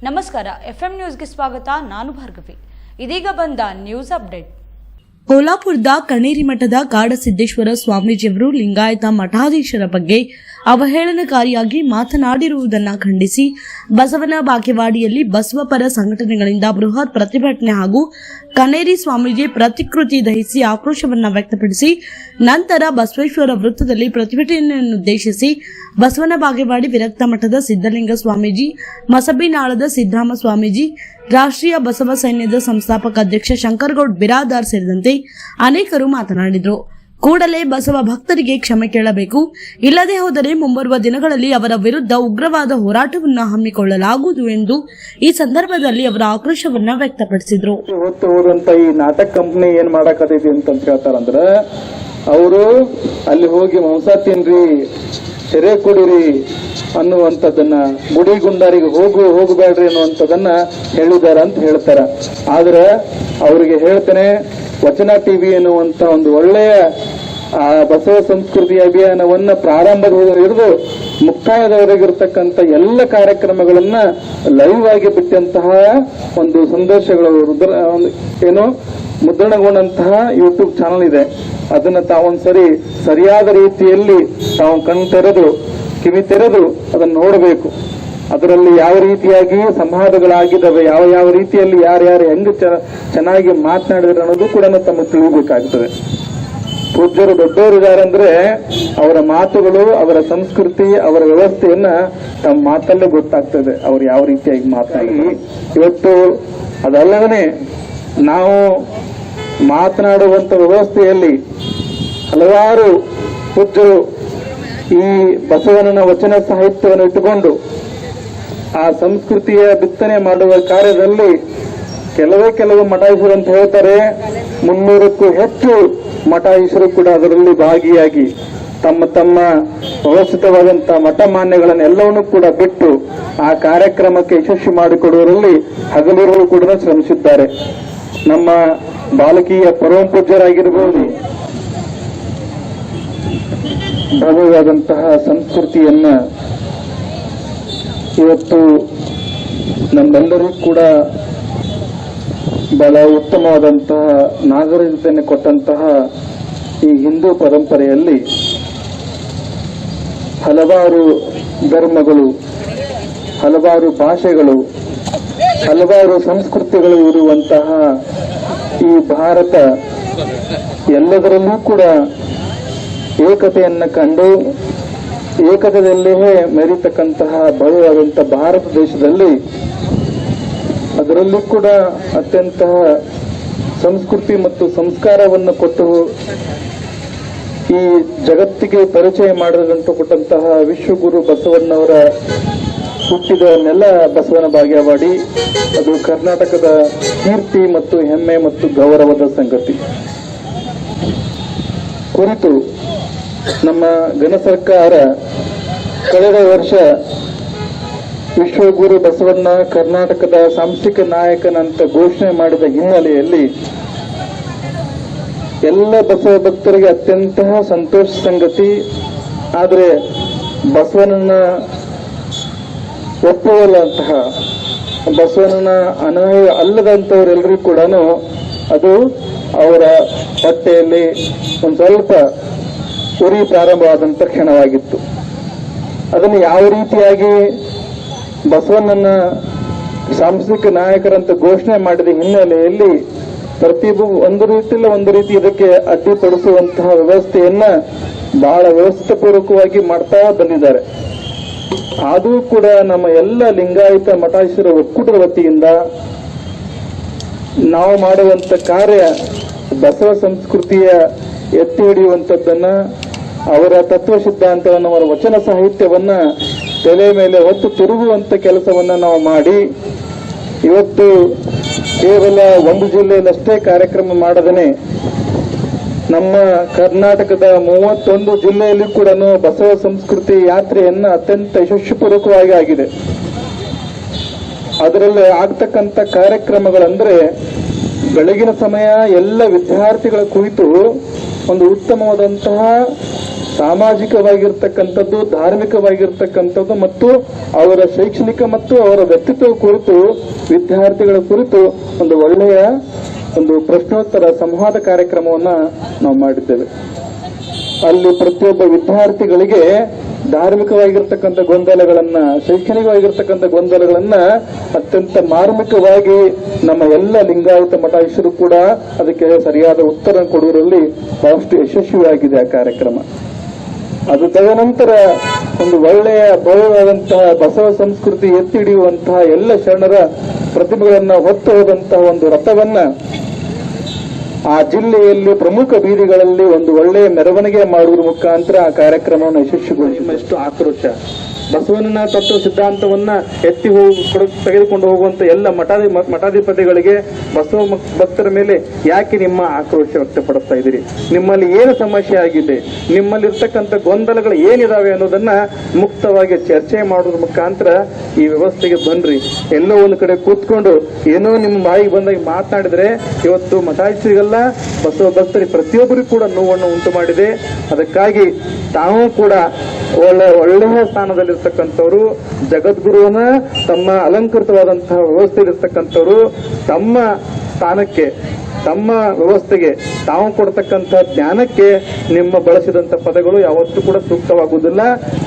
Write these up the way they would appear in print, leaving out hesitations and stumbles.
ನಮಸ್ಕಾರ, ಎಫ್ಎಂ ನ್ಯೂಸ್ಗೆ ಸ್ವಾಗತ. ನಾನು ಭಾರ್ಗವಿ. ಇದೀಗ ಬಂದ ನ್ಯೂಸ್ ಅಪ್ಡೇಟ್. ಕೋಲ್ಹಾಪುರದ ಕಣೇರಿ ಮಠದ ಕಾಡಸಿದ್ದೇಶ್ವರ ಸ್ವಾಮೀಜಿಯವರು ಲಿಂಗಾಯತ ಮಠಾಧೀಶರ ಬಗ್ಗೆ ಅವಹೇಳನಕಾರಿಯಾಗಿ ಮಾತನಾಡಿರುವುದನ್ನು ಖಂಡಿಸಿ ಬಸವನ ಬಾಗೇವಾಡಿಯಲ್ಲಿ ಬಸವ ಪರ ಸಂಘಟನೆಗಳಿಂದ ಬೃಹತ್ ಪ್ರತಿಭಟನೆ ಹಾಗೂ ಕಣೇರಿ ಸ್ವಾಮೀಜಿ ಪ್ರತಿಕೃತಿ ದಹಿಸಿ ಆಕ್ರೋಶವನ್ನು ವ್ಯಕ್ತಪಡಿಸಿ ನಂತರ ಬಸವೇಶ್ವರ ವೃತ್ತದಲ್ಲಿ ಪ್ರತಿಭಟನೆಯನ್ನುದ್ದೇಶಿಸಿ ಬಸವನ ಬಾಗೇವಾಡಿ ವಿರಕ್ತ ಮಠದ ಸಿದ್ದಲಿಂಗ ಸ್ವಾಮೀಜಿ, ಮಸಬಿನಾಳದ ಸಿದ್ದರಾಮ ಸ್ವಾಮೀಜಿ, ರಾಷ್ಟ್ರೀಯ ಬಸವ ಸೈನ್ಯದ ಸಂಸ್ಥಾಪಕ ಅಧ್ಯಕ್ಷ ಶಂಕರಗೌಡ ಬಿರಾದಾರ್ ಸೇರಿದಂತೆ ಅನೇಕರು ಮಾತನಾಡಿದರು. ಕೂಡಲೇ ಬಸವ ಭಕ್ತರಿಗೆ ಕ್ಷಮೆ ಕೇಳಬೇಕು, ಇಲ್ಲದೆ ಹೋದರೆ ಮುಂಬರುವ ದಿನಗಳಲ್ಲಿ ಅವರ ವಿರುದ್ಧ ಉಗ್ರವಾದ ಹೋರಾಟವನ್ನು ಹಮ್ಮಿಕೊಳ್ಳಲಾಗುವುದು ಎಂದು ಈ ಸಂದರ್ಭದಲ್ಲಿ ಅವರ ಆಕ್ರೋಶವನ್ನ ವ್ಯಕ್ತಪಡಿಸಿದರು. ಈ ನಾಟಕ ಕಂಪನಿ ಏನ್ ಮಾಡಕತೈತಿ ಅಂತ ಹೇಳ್ತಾರಂದ್ರ, ಅವರು ಅಲ್ಲಿ ಹೋಗಿ ಮಾಂಸ ತಿನ್ರಿ, ಸೆರೆ ಕುಡಿರಿ ಅನ್ನುವಂಥದ್ದನ್ನ, ಗುಡಿ ಗುಂಡಾರಿಗೆ ಹೋಗಬೇಡ್ರಿ ಅನ್ನುವಂಥದ್ದನ್ನ ಹೇಳಿದಾರ ಅಂತ ಹೇಳ್ತಾರ. ಆದ್ರೆ ಅವರಿಗೆ ಹೇಳ್ತೇನೆ, ವಚನ ಟಿವಿ ಎನ್ನುವಂತ ಒಂದು ಒಳ್ಳೆಯ ಬಸವ ಸಂಸ್ಕೃತಿ ಅಭಿಯಾನವನ್ನ ಪ್ರಾರಂಭದ ಹಿಡಿದು ಮುಕ್ತಾಯದವರೆಗಿರ್ತಕ್ಕಂಥ ಎಲ್ಲ ಕಾರ್ಯಕ್ರಮಗಳನ್ನ ಲೈವ್ ಆಗಿ ಬಿಟ್ಟಂತಹ ಒಂದು ಸಂದೇಶಗಳು ಏನು ಮುದ್ರಣಗೊಂಡಂತಹ ಯೂಟ್ಯೂಬ್ ಚಾನಲ್ ಇದೆ. ಅದನ್ನ ತಾವೊಂದ್ಸರಿ ಸರಿಯಾದ ರೀತಿಯಲ್ಲಿ ತಾವು ಕಣ್ ತೆರೆದು ಕಿವಿ ತೆರೆದು ಅದನ್ನು ನೋಡಬೇಕು. ಅದರಲ್ಲಿ ಯಾವ ರೀತಿಯಾಗಿ ಸಂವಾದಗಳಾಗಿದ್ದಾವೆ, ಯಾವ ರೀತಿಯಲ್ಲಿ ಯಾರ್ಯಾರು ಹೆಂಗ್ ಚೆನ್ನಾಗಿ ಮಾತನಾಡಿದ್ರೆ ಅನ್ನೋದು ಕೂಡ ತಮಗೆ ತಿಳಿಯಬೇಕಾಗ್ತದೆ. ಪೂಜ್ಯರು ದೊಡ್ಡವರಿದ್ದಾರೆ ಅಂದ್ರೆ ಅವರ ಮಾತುಗಳು, ಅವರ ಸಂಸ್ಕೃತಿ, ಅವರ ವ್ಯವಸ್ಥೆಯನ್ನ ತಮ್ಮ ಮಾತಲ್ಲೇ ಗೊತ್ತಾಗ್ತದೆ ಅವ್ರು ಯಾವ ರೀತಿಯಾಗಿ ಮಾತನಾಡಿ. ಇವತ್ತು ಅದಲ್ಲದೇ ನಾವು ಮಾತನಾಡುವಂತ ವ್ಯವಸ್ಥೆಯಲ್ಲಿ ಹಲವಾರು ಪೂಜ್ಯರು ಈ ಬಸವಣ್ಣನ ವಚನ ಸಾಹಿತ್ಯವನ್ನು ಇಟ್ಟುಕೊಂಡು ಆ ಸಂಸ್ಕೃತಿಯ ಬಿತ್ತನೆ ಮಾಡುವ ಕಾರ್ಯದಲ್ಲಿ ಕೆಲವು ಮಠಾಧೀಶರು ಅಂತ ಹೇಳ್ತಾರೆ, 300ಕ್ಕೂ ಹೆಚ್ಚು ಮಠಾಧೀಶರು ಕೂಡ ಅದರಲ್ಲಿ ಭಾಗಿಯಾಗಿ ತಮ್ಮ ವ್ಯವಸ್ಥಿತವಾದಂತಹ ಮಠ ಮಾನ್ಯಗಳನ್ನೆಲ್ಲವನ್ನೂ ಕೂಡ ಬಿಟ್ಟು ಆ ಕಾರ್ಯಕ್ರಮಕ್ಕೆ ಯಶಸ್ವಿ ಮಾಡಿಕೊಡುವರಲ್ಲಿ ಹಗಲಿರುಳು ಕೂಡ ಶ್ರಮಿಸಿದ್ದಾರೆ. ನಮ್ಮ ಬಾಲಕಿಯ ಪರಮ ಪೂಜ್ಯರಾಗಿರಬಹುದು, ಭವ್ಯವಾದಂತಹ ಸಂಸ್ಕೃತಿಯನ್ನ ಇವತ್ತು ನಮ್ಮೆಲ್ಲರಿಗೂ ಕೂಡ ಬಹಳ ಉತ್ತಮವಾದಂತಹ ನಾಗರಿಕತೆಯನ್ನು ಕೊಟ್ಟಂತಹ ಈ ಹಿಂದೂ ಪರಂಪರೆಯಲ್ಲಿ ಹಲವಾರು ಧರ್ಮಗಳು, ಹಲವಾರು ಭಾಷೆಗಳು, ಹಲವಾರು ಸಂಸ್ಕೃತಿಗಳು ಇರುವಂತಹ ಈ ಭಾರತ ಎಲ್ಲದರಲ್ಲೂ ಕೂಡ ಏಕತೆಯನ್ನ ಕಂಡು ಏಕತೆಯಲ್ಲಿಯೇ ಮೆರೀತಕ್ಕಂತಹ ಭವ್ಯವಾದಂತಹ ಭಾರತ ದೇಶದಲ್ಲಿ ಅದರಲ್ಲೂ ಕೂಡ ಅತ್ಯಂತ ಸಂಸ್ಕೃತಿ ಮತ್ತು ಸಂಸ್ಕಾರವನ್ನು ಕೊಟ್ಟು ಈ ಜಗತ್ತಿಗೆ ಪರಿಚಯ ಮಾಡಿದಂಟು ಕೊಟ್ಟಂತಹ ವಿಶ್ವಗುರು ಬಸವಣ್ಣವರ ಹುಟ್ಟಿದ ನೆಲ ಬಸವನ ಬಾಗೇವಾಡಿ. ಅದು ಕರ್ನಾಟಕದ ಕೀರ್ತಿ ಮತ್ತು ಹೆಮ್ಮೆ ಮತ್ತು ಗೌರವದ ಸಂಗತಿ ಕುರಿತು ನಮ್ಮ ಘನ ಸರ್ಕಾರ ಕಳೆದ ವರ್ಷ ವಿಶ್ವಗುರು ಬಸವಣ್ಣ ಕರ್ನಾಟಕದ ಸಾಂಸ್ಥಿಕ ನಾಯಕನಂತ ಘೋಷಣೆ ಮಾಡಿದ ಹಿನ್ನೆಲೆಯಲ್ಲಿ ಎಲ್ಲ ಬಸವ ಭಕ್ತರಿಗೆ ಅತ್ಯಂತ ಸಂತೋಷ ಸಂಗತಿ. ಆದರೆ ಬಸವಣ್ಣನ ಒಪ್ಪುವಲ್ಲಂತಹ, ಬಸವಣ್ಣನ ಅನ್ವಯ ಅಲ್ಲದಂತವರೆಲ್ಲರೂ ಕೂಡ ಅದು ಅವರ ಹೊಟ್ಟೆಯಲ್ಲಿ ಒಂದು ಸ್ವಲ್ಪ ಉರಿ ಪ್ರಾರಂಭವಾದಂತ ಕ್ಷಣವಾಗಿತ್ತು. ಅದನ್ನು ಯಾವ ರೀತಿಯಾಗಿ ಬಸವಣ್ಣನ ಸಾಂಸ್ಥಿಕ ನಾಯಕರಂತ ಘೋಷಣೆ ಮಾಡಿದ ಹಿನ್ನೆಲೆಯಲ್ಲಿ ಪ್ರತಿಯೊಬ್ಬ ಒಂದು ರೀತಿ ಇದಕ್ಕೆ ಅಡ್ಡಿಪಡಿಸುವಂತಹ ವ್ಯವಸ್ಥೆಯನ್ನ ಬಹಳ ವ್ಯವಸ್ಥಿತಪೂರ್ವಕವಾಗಿ ಮಾಡ್ತಾ ಬಂದಿದ್ದಾರೆ. ಆದರೂ ಕೂಡ ನಮ್ಮ ಎಲ್ಲ ಲಿಂಗಾಯತ ಮಠಾಧೀಶರ ಒಕ್ಕೂಟದ ವತಿಯಿಂದ ನಾವು ಮಾಡುವಂತ ಕಾರ್ಯ ಬಸವ ಸಂಸ್ಕೃತಿಯ ಎತ್ತಿ ಹಿಡಿಯುವಂಥದ್ದನ್ನ, ಅವರ ತತ್ವ ಸಿದ್ಧಾಂತವನ್ನು, ಅವರ ವಚನ ಸಾಹಿತ್ಯವನ್ನ ತಲೆ ಮೇಲೆ ಹೊತ್ತು ತಿರುಗುವಂತ ಕೆಲಸವನ್ನ ನಾವು ಮಾಡಿ ಇವತ್ತು ಕೇವಲ ಒಂದು ಜಿಲ್ಲೆಯಲ್ಲಷ್ಟೇ ಕಾರ್ಯಕ್ರಮ ಮಾಡದೇನೆ ನಮ್ಮ ಕರ್ನಾಟಕದ 31 ಜಿಲ್ಲೆಯಲ್ಲಿ ಕೂಡ ಬಸವ ಸಂಸ್ಕೃತಿ ಯಾತ್ರೆಯನ್ನ ಅತ್ಯಂತ ಯಶಸ್ವಿಪೂರ್ವಕವಾಗಿ ಆಗಿದೆ. ಅದರಲ್ಲಿ ಆಗ್ತಕ್ಕಂಥ ಕಾರ್ಯಕ್ರಮಗಳಂದ್ರೆ ಬೆಳಗಿನ ಸಮಯ ಎಲ್ಲ ವಿದ್ಯಾರ್ಥಿಗಳ ಕುರಿತು ಒಂದು ಉತ್ತಮವಾದಂತಹ ಸಾಮಾಜಿಕವಾಗಿರ್ತಕ್ಕಂಥದ್ದು, ಧಾರ್ಮಿಕವಾಗಿರ್ತಕ್ಕಂಥದ್ದು ಮತ್ತು ಅವರ ಶೈಕ್ಷಣಿಕ ಮತ್ತು ಅವರ ವ್ಯಕ್ತಿತ್ವ ಕುರಿತು, ವಿದ್ಯಾರ್ಥಿಗಳ ಕುರಿತು ಒಂದು ಒಳ್ಳೆಯ ಒಂದು ಪ್ರಶ್ನೋತ್ತರ ಸಂವಾದ ಕಾರ್ಯಕ್ರಮವನ್ನ ನಾವು ಮಾಡಿದ್ದೇವೆ. ಅಲ್ಲಿ ಪ್ರತಿಯೊಬ್ಬ ವಿದ್ಯಾರ್ಥಿಗಳಿಗೆ ಧಾರ್ಮಿಕವಾಗಿರ್ತಕ್ಕಂಥ ಗೊಂದಲಗಳನ್ನ, ಶೈಕ್ಷಣಿಕವಾಗಿರ್ತಕ್ಕಂಥ ಗೊಂದಲಗಳನ್ನ ಅತ್ಯಂತ ಮಾರ್ಮಿಕವಾಗಿ ನಮ್ಮ ಎಲ್ಲ ಲಿಂಗಾಯತ ಮಠಾಧೀಶರು ಕೂಡ ಅದಕ್ಕೆ ಸರಿಯಾದ ಉತ್ತರ ಕೊಡುವುದರಲ್ಲಿ ಬಹಳಷ್ಟು ಯಶಸ್ವಿಯಾಗಿದೆ ಆ ಕಾರ್ಯಕ್ರಮ. ಅದು ತದನಂತರ ಒಂದು ಒಳ್ಳೆಯ ಭವ್ಯವಾದಂತಹ ಬಸವ ಸಂಸ್ಕೃತಿ ಎತ್ತಿ ಹಿಡಿಯುವಂತಹ ಎಲ್ಲ ಶರಣರ ಪ್ರತಿಮೆಗಳನ್ನ ಹೊತ್ತು ಹೋದಂತಹ ಒಂದು ರಥವನ್ನ ಆ ಜಿಲ್ಲೆಯಲ್ಲಿ ಪ್ರಮುಖ ಬೀದಿಗಳಲ್ಲಿ ಒಂದು ಒಳ್ಳೆಯ ಮೆರವಣಿಗೆ ಮಾಡುವುದರ ಮುಖಾಂತರ ಆ ಕಾರ್ಯಕ್ರಮವನ್ನು ಯಶಸ್ವಿಗೊಳಿಸಿ ಎಷ್ಟು ಆಕ್ರೋಶ, ಬಸವನ ತತ್ವ ಸಿದ್ಧಾಂತವನ್ನ ತೆಗೆದುಕೊಂಡು ಹೋಗುವಂತ ಎಲ್ಲ ಮಠಾಧಿಪತಿಗಳಿಗೆ, ಬಸವ ಭಕ್ತರ ಮೇಲೆ ಯಾಕೆ ನಿಮ್ಮ ಆಕ್ರೋಶ ವ್ಯಕ್ತಪಡಿಸ್ತಾ ಇದ್ದೀರಿ? ನಿಮ್ಮಲ್ಲಿ ಏನು ಸಮಸ್ಯೆ ಆಗಿದೆ, ನಿಮ್ಮಲ್ಲಿರ್ತಕ್ಕಂಥ ಗೊಂದಲಗಳು ಏನಿದಾವೆ ಅನ್ನೋದನ್ನ ಮುಕ್ತವಾಗಿ ಚರ್ಚೆ ಮಾಡೋದ್ರ ಮುಖಾಂತರ ಈ ವ್ಯವಸ್ಥೆಗೆ ಬನ್ರಿ. ಎಲ್ಲೋ ಒಂದು ಕಡೆ ಕೂತ್ಕೊಂಡು ಏನೋ ನಿಮ್ಮ ಬಾಯಿಗೆ ಬಂದಾಗ ಮಾತನಾಡಿದ್ರೆ ಇವತ್ತು ಮಠಾಧೀಶರಿಗೆಲ್ಲ, ಬಸವ ಭಕ್ತರಿಗೆ ಪ್ರತಿಯೊಬ್ಬರಿಗೂ ಕೂಡ ನೋವನ್ನು ಉಂಟು ಮಾಡಿದೆ. ಅದಕ್ಕಾಗಿ ತಾವು ಕೂಡ ಒಳ್ಳೆಯ ಸ್ಥಾನದಲ್ಲಿರ್ತಕ್ಕಂಥವ್ರು, ಜಗದ್ಗುರುವನ್ನ ತಮ್ಮ ಅಲಂಕೃತವಾದಂತಹ ವ್ಯವಸ್ಥೆಯಲ್ಲಿರ್ತಕ್ಕಂಥವ್ರು ತಮ್ಮ ಸ್ಥಾನಕ್ಕೆ, ತಮ್ಮ ವ್ಯವಸ್ಥೆಗೆ, ತಾವು ಕೊಡ್ತಕ್ಕಂಥ ಜ್ಞಾನಕ್ಕೆ ನಿಮ್ಮ ಬಳಸಿದಂತ ಪದಗಳು ಯಾವತ್ತೂ ಕೂಡ ಸೂಕ್ತವಾಗುವುದಿಲ್ಲ.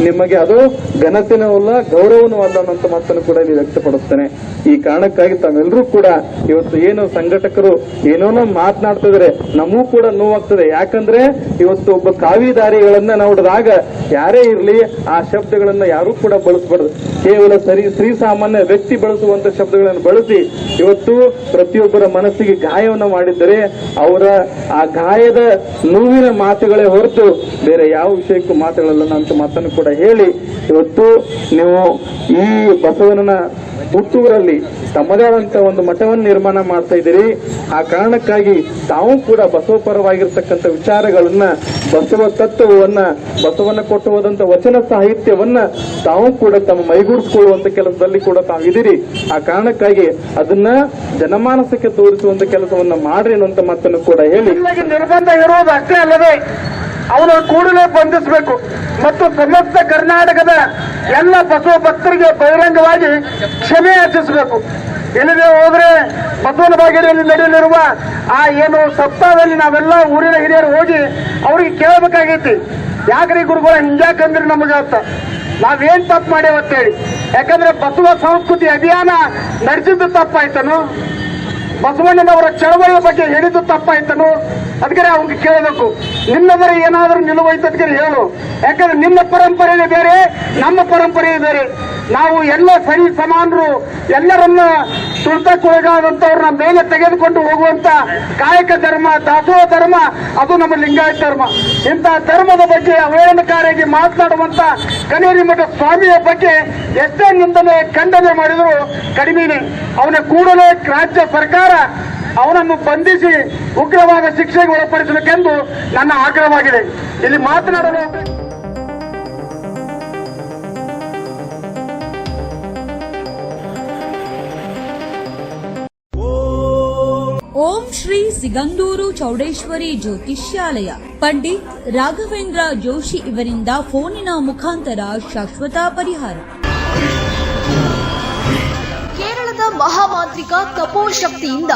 ನಿಮಗೆ ಅದು ಘನತೆನೂ ಅಲ್ಲ, ಗೌರವನೂ ಅಲ್ಲ ಅನ್ನೋ ಮಾತನ್ನು ಕೂಡ ಇಲ್ಲಿ ವ್ಯಕ್ತಪಡಿಸ್ತೇನೆ. ಈ ಕಾರಣಕ್ಕಾಗಿ ತಾವೆಲ್ಲರೂ ಕೂಡ ಇವತ್ತು ಏನು ಸಂಘಟಕರು ಏನೋ ಮಾತನಾಡ್ತಿದ್ರೆ ನಮಗೂ ಕೂಡ ನೋವಾಗ್ತದೆ. ಯಾಕಂದ್ರೆ ಇವತ್ತು ಒಬ್ಬ ಕಾವಿದಾರಿಗಳನ್ನ ನೋಡಿದಾಗ ಯಾರೇ ಇರಲಿ ಆ ಶಬ್ದಗಳನ್ನ ಯಾರೂ ಕೂಡ ಬಳಸಬಾರದು. ಕೇವಲ ಶ್ರೀ ಸಾಮಾನ್ಯ ವ್ಯಕ್ತಿ ಬಳಸುವಂತ ಶಬ್ದಗಳನ್ನು ಬಳಸಿ ಇವತ್ತು ಪ್ರತಿಯೊಬ್ಬರ ಮನಸ್ಸಿಗೆ ಗಾಯವನ್ನು ಮಾಡಿದ್ದರೆ ಅವರ ಆ ಗಾಯದ ನೋವಿನ ಮಾತುಗಳೇ ಹೊರತು ಬೇರೆ ಯಾವ ವಿಷಯಕ್ಕೂ ಮಾತುಗಳಲ್ಲ ಅಂತ ಮಾತನ್ನು ಕೂಡ ಹೇಳಿ, ಇವತ್ತು ನೀವು ಈ ಬಸವನ ಹುಟ್ಟೂರಲ್ಲಿ ತಮ್ಮದೇ ಆದಂತಹ ಒಂದು ಮಠವನ್ನು ನಿರ್ಮಾಣ ಮಾಡ್ತಾ ಇದ್ದೀರಿ. ಆ ಕಾರಣಕ್ಕಾಗಿ ತಾವು ಕೂಡ ಬಸವ ಪರವಾಗಿರ್ತಕ್ಕಂಥ ವಿಚಾರಗಳನ್ನ, ಬಸವ ತತ್ವವನ್ನ, ಬಸವನ ಕೊಟ್ಟು ಹೋದಂತ ವಚನ ಸಾಹಿತ್ಯವನ್ನ ತಾವು ಕೂಡ ತಮ್ಮ ಮೈಗೂಡಿಸಿಕೊಳ್ಳುವಂತ ಕೆಲಸದಲ್ಲಿ ಕೂಡ ತಾವಿದ್ದೀರಿ. ಆ ಕಾರಣಕ್ಕಾಗಿ ಅದನ್ನ ಜನಮಾನಸಕ್ಕೆ ತೋರಿಸುವಂತ ಕೆಲಸವನ್ನ ಮಾಡ್ರಿ ಅನ್ನುವಂತ ಮಾತನ್ನು ಕೂಡ ಹೇಳಿ, ನಿರ್ಬಂಧ ಇರುವುದು ಅಷ್ಟೇ ಅಲ್ಲದೆ ಅವನು ಕೂಡಲೇ ಬಂಧಿಸಬೇಕು ಮತ್ತು ಸಮಸ್ತ ಕರ್ನಾಟಕದ ಎಲ್ಲ ಬಸವ ಭಕ್ತರಿಗೆ ಬಹಿರಂಗವಾಗಿ ಕ್ಷಮೆ ಯಾಚಿಸಬೇಕು. ಇಲ್ಲದೆ ಹೋದ್ರೆ ಬಸವನ ಬಾಗೇರಿಯಲ್ಲಿ ನಡೆಯಲಿರುವ ಆ ಏನು ಸಪ್ತಾಹದಲ್ಲಿ ನಾವೆಲ್ಲ ಊರಿನ ಹಿರಿಯರು ಹೋಗಿ ಅವ್ರಿಗೆ ಕೇಳಬೇಕಾಗೈತಿ, ಯಾಕ್ರಿ ಗುರುಗಳ ಹಿಂಗ್ಯಾಕಂದ್ರೆ ನಮಗೆ ಅಂತ, ನಾವೇನ್ ತಪ್ಪು ಮಾಡ್ಯಾವತ್ತೇಳಿ. ಯಾಕಂದ್ರೆ ಬಸವ ಸಂಸ್ಕೃತಿ ಅಭಿಯಾನ ನಡೆಸಿದ್ದು ತಪ್ಪಾಯ್ತನು, ಬಸವಣ್ಣನವರ ಚಳವಳಿಯ ಬಗ್ಗೆ ಹೇಳಿದ್ದು ತಪ್ಪಾಯ್ತನು. ಅದಕ್ಕೆ ಅವ್ನಿಗೆ ಕೇಳಬೇಕು, ನಿನ್ನದರ ಏನಾದರೂ ನಿಲುವೈತದ್ಕೆ ಹೇಳು. ಯಾಕಂದ್ರೆ ನಿನ್ನ ಪರಂಪರೆಯೇ ಬೇರೆ, ನಮ್ಮ ಪರಂಪರೆಯೇ ಬೇರೆ. ನಾವು ಎಲ್ಲ ಸರಿ ಸಮಾನರು, ಎಲ್ಲರನ್ನ ತುಳಿತಕ್ಕೊಳಗಾದಂತವ್ರನ್ನ ಮೇಲೆ ತೆಗೆದುಕೊಂಡು ಹೋಗುವಂತ ಕಾಯಕ ಧರ್ಮ, ದಾಸೋಹ ಧರ್ಮ, ಅದು ನಮ್ಮ ಲಿಂಗಾಯತ ಧರ್ಮ. ಇಂತಹ ಧರ್ಮದ ಬಗ್ಗೆ ಅವಹೇಳನಕಾರಿಯಾಗಿ ಮಾತನಾಡುವಂತ ಕನೇರಿ ಮಠ ಸ್ವಾಮಿಯ ಬಗ್ಗೆ ಎಷ್ಟೇ ನಿಂದನೆ ಖಂಡನೆ ಮಾಡಿದ್ರು ಕಡಿಮೆನೆ. ಅವನ ಕೂಡಲೇ ರಾಜ್ಯ ಸರ್ಕಾರ ಅವನನ್ನು ಬಂಧಿಸಿ ಉಗ್ರವಾದ ಶಿಕ್ಷೆಗೆ ಒಳಪಡಿಸಬೇಕೆಂದು ನನ್ನ ಆಗ್ರಹವಾಗಿದೆ. ಇಲ್ಲಿ ಮಾತನಾಡಲು ಓಂ ಶ್ರೀ ಸಿಗಂದೂರು ಚೌಡೇಶ್ವರಿ ಜ್ಯೋತಿಷ್ಯಾಲಯ, ಪಂಡಿತ್ ರಾಘವೇಂದ್ರ ಜೋಶಿ ಇವರಿಂದ ಫೋನಿನ ಮುಖಾಂತರ ಶಾಶ್ವತ ಪರಿಹಾರ. ಕೇರಳದ ಮಹಾಮಾಂತ್ರಿಕ ತಪೋಶಕ್ತಿಯಿಂದ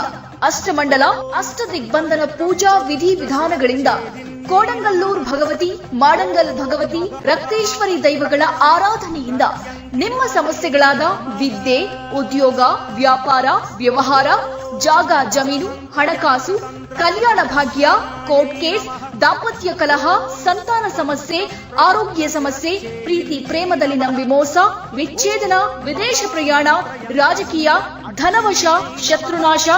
ಅಷ್ಟಮಂಡಲ ಅಷ್ಟದಿಗ್ಬಂಧನ ಪೂಜಾ ವಿಧಿವಿಧಾನಗಳಿಂದ ಕೋಡಂಗಲ್ಲೂರ್ ಭಗವತಿ, ಮಾಡಂಗಲ್ ಭಗವತಿ, ರಕ್ತೇಶ್ವರಿ ದೈವಗಳ ಆರಾಧನೆಯಿಂದ ನಿಮ್ಮ ಸಮಸ್ಯೆಗಳಾದ ವಿದ್ಯೆ, ಉದ್ಯೋಗ, ವ್ಯಾಪಾರ, ವ್ಯವಹಾರ, ಜಾಗ ಜಮೀನು, ಹಣಕಾಸು, ಕಲ್ಯಾಣ ಭಾಗ್ಯ, ಕೋರ್ಟ್ ಕೇಸ್, ದಾಂಪತ್ಯ ಕಲಹ, ಸಂತಾನ ಸಮಸ್ಯೆ, ಆರೋಗ್ಯ ಸಮಸ್ಯೆ, ಪ್ರೀತಿ ಪ್ರೇಮದಲ್ಲಿ ನಂಬಿ ಮೋಸ, ವಿಚ್ಛೇದನ, ವಿದೇಶ ಪ್ರಯಾಣ, ರಾಜಕೀಯ, ಧನವಶ, ಶತ್ರುನಾಶ,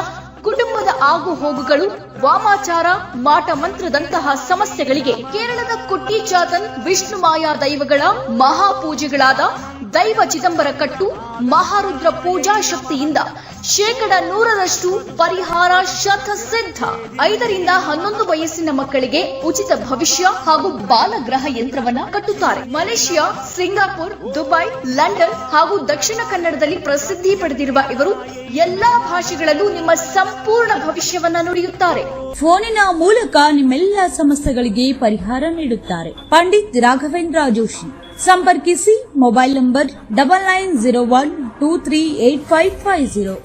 ಕುಟುಂಬದ ಆಗು ಹೋಗುಗಳು, ವಾಮಾಚಾರ, ಮಾಟ ಮಂತ್ರದಂತಹ ಸಮಸ್ಯೆಗಳಿಗೆ ಕೇರಳದ ಕುಟ್ಟಿ ಚಾತನ್ ವಿಷ್ಣು ಮಾಯಾ ದೈವಗಳ ಮಹಾಪೂಜೆಗಳಾದ ದೈವ ಚಿದಂಬರ ಕಟ್ಟು ಮಹಾರುದ್ರ ಪೂಜಾ ಶಕ್ತಿಯಿಂದ 100% ಪರಿಹಾರ ಶತಸಿದ್ಧ. 5 ರಿಂದ 11 ವಯಸ್ಸಿನ ಮಕ್ಕಳಿಗೆ ಉಚಿತ ಭವಿಷ್ಯ ಹಾಗೂ ಬಾಲಗ್ರಹ ಯಂತ್ರವನ್ನ ಕಟ್ಟುತ್ತಾರೆ. ಮಲೇಷಿಯಾ, ಸಿಂಗಾಪುರ್, ದುಬೈ, ಲಂಡನ್ ಹಾಗೂ ದಕ್ಷಿಣ ಕನ್ನಡದಲ್ಲಿ ಪ್ರಸಿದ್ಧಿ ಪಡೆದಿರುವ ಇವರು ಎಲ್ಲಾ ಭಾಷೆಗಳಲ್ಲೂ ನಿಮ್ಮ ಸಂಪೂರ್ಣ ಭವಿಷ್ಯವನ್ನ ನುಡಿಯುತ್ತಾರೆ. ಫೋನಿನ ಮೂಲಕ ನಿಮ್ಮೆಲ್ಲ ಸಮಸ್ಯೆಗಳಿಗೆ ಪರಿಹಾರ ನೀಡುತ್ತಾರೆ. ಪಂಡಿತ್ ರಾಘವೇಂದ್ರ ಜೋಶಿ. ಸಂಪರ್ಕಿಸಿ. Mobile number 9901238550.